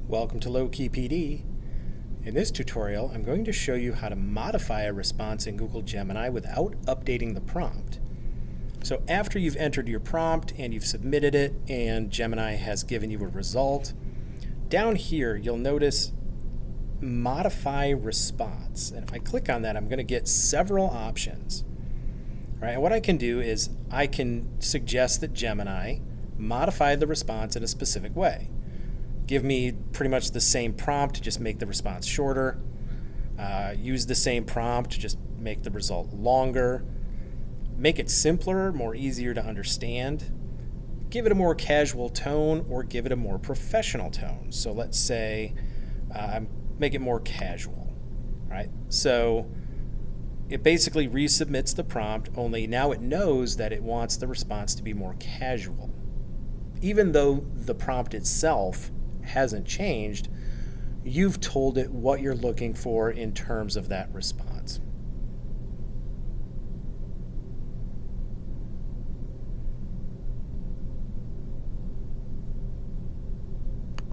Welcome to Low Key PD. In this tutorial, I'm going to show you how to modify a response in Google Gemini without updating the prompt. So after you've entered your prompt and you've submitted it and Gemini has given you a result, down here you'll notice Modify Response. And if I click on that, I'm going to get several options. Right? And what I can do is I can suggest that Gemini modify the response in a specific way. Give me pretty much the same prompt, just make the response shorter. Use the same prompt, just make the result longer. Make it simpler, more easier to understand. Give it a more casual tone or give it a more professional tone. So let's say make it more casual, right? So it basically resubmits the prompt, only now it knows that it wants the response to be more casual. Even though the prompt itself hasn't changed, you've told it what you're looking for in terms of that response.